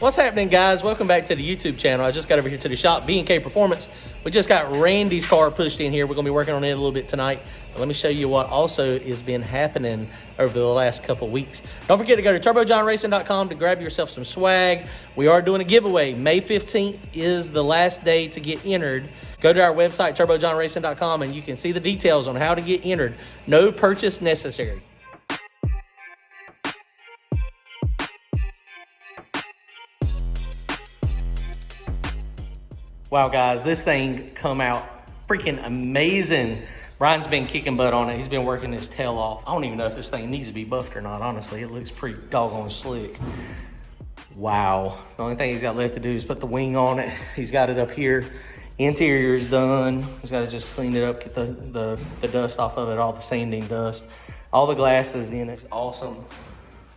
What's happening, guys? Welcome back to the YouTube channel. I just got over here to the shop, B&K Performance. We just got Randy's car pushed in here. We're going to be working on it a little bit tonight. But let me show you what also has been happening over the last couple weeks. Don't forget to go to turbojohnracing.com to grab yourself some swag. We are doing a giveaway. May 15th is the last day to get entered. Go to our website, turbojohnracing.com, and you can see the details on how to get entered. No purchase necessary. Wow, guys, this thing come out freaking amazing. Bryan's been kicking butt on it. He's been working his tail off. I don't even know if this thing needs to be buffed or not, honestly. It looks pretty doggone slick. Wow. The only thing he's got left to do is put the wing on it. He's got it up here. Interior is done. He's got to just clean it up, get the dust off of it, all the sanding dust. All the glasses in it. Awesome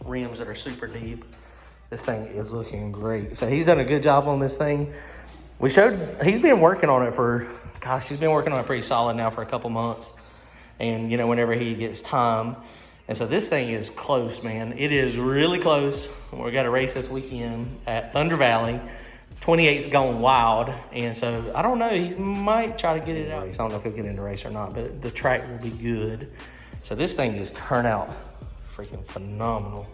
rims that are super deep. This thing is looking great. So he's done a good job on this thing. He's been working on it he's been working on it pretty solid now for a couple months. And, you know, whenever he gets time. And so this thing is close, man. It is really close. We got a race this weekend at Thunder Valley. 28's going wild. And so, I don't know. He might try to get it out. I don't know if he'll get into race or not, but the track will be good. So this thing is turned out freaking phenomenal.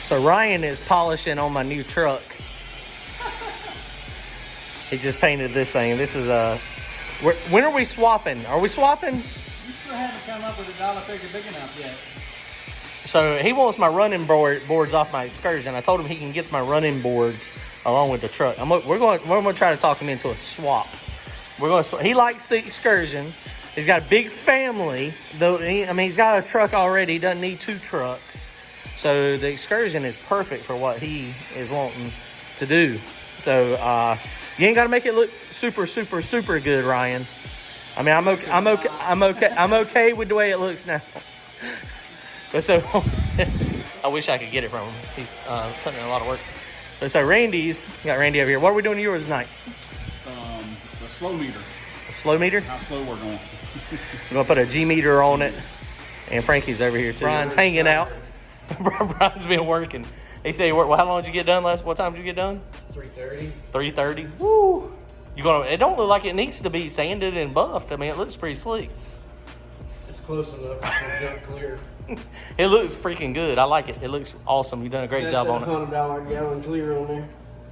So Ryan is polishing on my new truck. He just painted this thing. This is when are we swapping? Are we swapping? You still haven't come up with a dollar figure big enough yet. So he wants my running boards off my Excursion. I told him he can get my running boards along with the truck. We're going to try to talk him into a swap. He likes the Excursion. He's got a big family, though. He's got a truck already. He doesn't need two trucks. So the Excursion is perfect for what he is wanting to do. So you ain't got to make it look super, super, super good, Ryan. I mean, I'm okay with the way it looks now. But so I wish I could get it from him. He's putting in a lot of work. But so Randy's got Randy over here. What are we doing to yours tonight? The slow meter. A slow meter? How slow we're going. We're gonna put a G meter on it. And Frankie's over here too. Brian's hanging out. Brian's been working. He said, well, how long did you get done last? What time did you get done? 3:30. 3:30. Woo! It don't look like it needs to be sanded and buffed. I mean, it looks pretty sleek. It's close enough. It's junk clear. It looks freaking good. I like it. It looks awesome. You've done a great job on it. $100 gallon clear on there.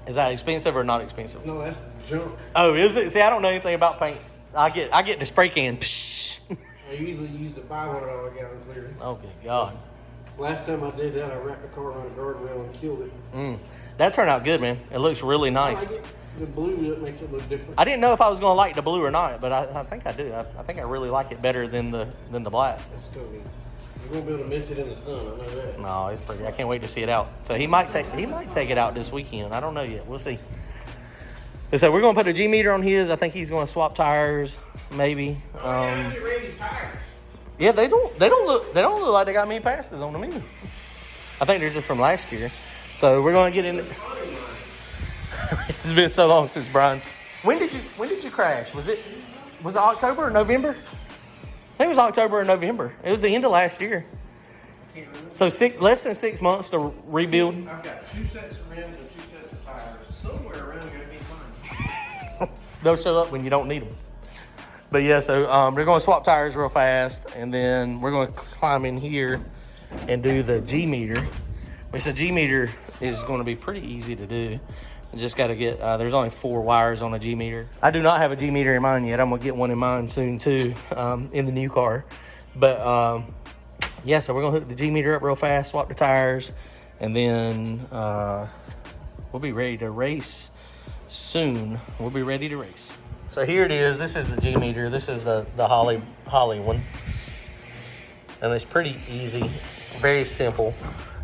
Is that expensive or not expensive? No, that's junk. Oh, is it? See, I don't know anything about paint. I get the spray can. I usually use the $500 gallon clear. Oh, good God. Last time I did that, I wrapped the car around a guardrail and killed it. That turned out good, man. It looks really nice. I like it. The blue, that makes it look different. I didn't know if I was going to like the blue or not, but I think I do. I think I really like it better than the black. That's cool. You won't be able to miss it in the sun. I know that. No, it's pretty. I can't wait to see it out. So he might take it out this weekend. I don't know yet. We'll see. So we're going to put a G meter on his. I think he's going to swap tires, maybe. Get Randy's tires. Yeah, they don't look like they got many passes on them either. I think they're just from last year. So we're going to get in. It's been so long since Bryan. When did you crash? Was it October or November? I think it was October or November. It was the end of last year. So less than 6 months to rebuild. I've got 2 sets of rims and 2 sets of tires. Somewhere around here, be mine. They'll show up when you don't need them. But yeah, so we're going to swap tires real fast, and then we're going to climb in here and do the G meter, which the G meter is going to be pretty easy to do. You just got to get, there's only 4 wires on a G meter. I do not have a G meter in mine yet. I'm going to get one in mine soon too, in the new car. But yeah, so we're going to hook the G meter up real fast, swap the tires, and then we'll be ready to race soon. We'll be ready to race. So here it is. This is the G meter. This is the Holly one. And it's pretty easy, very simple.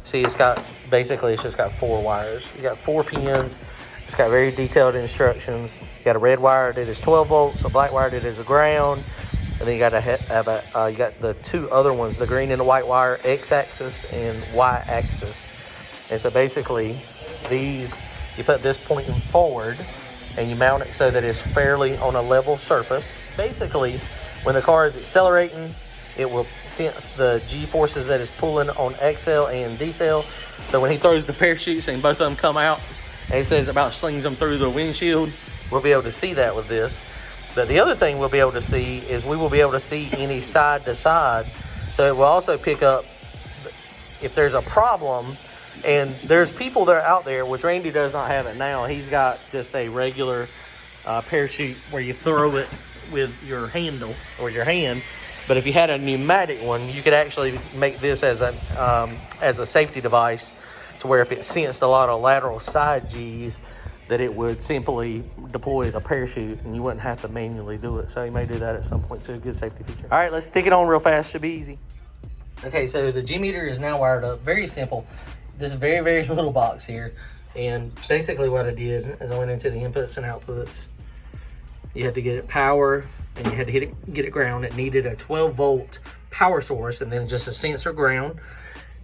See, it's just got 4 wires. You got 4 pins. It's got very detailed instructions. You got a red wire that is 12 volts, a black wire that is a ground, and then you got you got the 2 other ones, the green and the white wire, X-axis and Y-axis. And so basically, these, you put this pointing forward, and you mount it so that it's fairly on a level surface. Basically, when the car is accelerating, it will sense the G-forces that is pulling on XL and decel. So when he throws the parachutes and both of them come out, and it says about slings them through the windshield, we'll be able to see that with this. But the other thing we'll be able to see is we will be able to see any side to side. So it will also pick up if there's a problem. And there's people that are out there, which Randy does not have it now. He's got just a regular parachute where you throw it with your handle or your hand. But if you had a pneumatic one, you could actually make this as a safety device, to where if it sensed a lot of lateral side G's, that it would simply deploy the parachute and you wouldn't have to manually do it. So you may do that at some point too. Good safety feature. All right, let's stick it on real fast. Should be easy. Okay, so the G meter is now wired up. Very simple. This very, very little box here. And basically what I did is I went into the inputs and outputs. You had to get it power, and you had to get it ground. It needed a 12 volt power source and then just a sensor ground.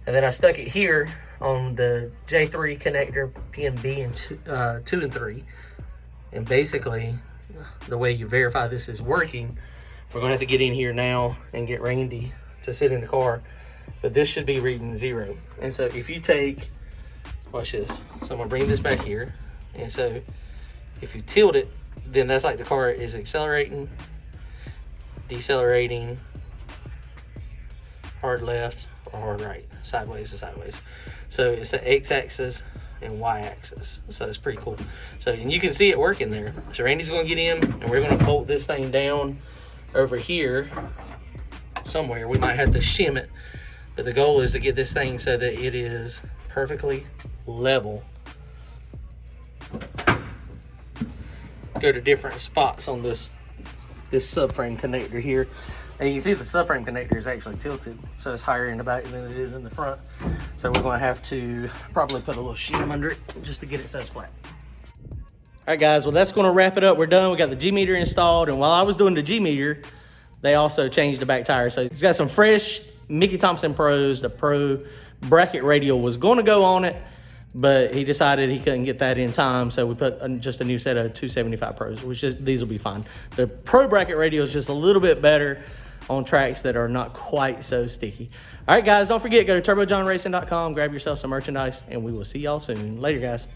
And then I stuck it here on the J3 connector, pin B and 2 and 3. And basically, the way you verify this is working, we're gonna have to get in here now and get Randy to sit in the car. But this should be reading 0. And so if you take, watch this. So I'm gonna bring this back here. And so if you tilt it, then that's like the car is accelerating, decelerating, hard left or hard right, sideways to sideways. So it's the X-axis and Y-axis. So it's pretty cool. So, and you can see it working there. So Randy's gonna get in and we're gonna bolt this thing down over here somewhere. We might have to shim it, but the goal is to get this thing so that it is perfectly level. Go to different spots on this subframe connector here. And you can see the subframe connector is actually tilted, so it's higher in the back than it is in the front. So we're going to have to probably put a little shim under it just to get it so it's flat. All right, guys, well, that's going to wrap it up. We're done. We got the G meter installed, and while I was doing the G meter, they also changed the back tire. So it's got some fresh Mickey Thompson Pros. The Pro bracket radial was going to go on it, but he decided he couldn't get that in time, so we put just a new set of 275 Pros, which is, these will be fine. The Pro bracket radial is just a little bit better on tracks that are not quite so sticky. All right, guys, don't forget, go to turbojohnracing.com, grab yourself some merchandise, and we will see y'all soon. Later, guys.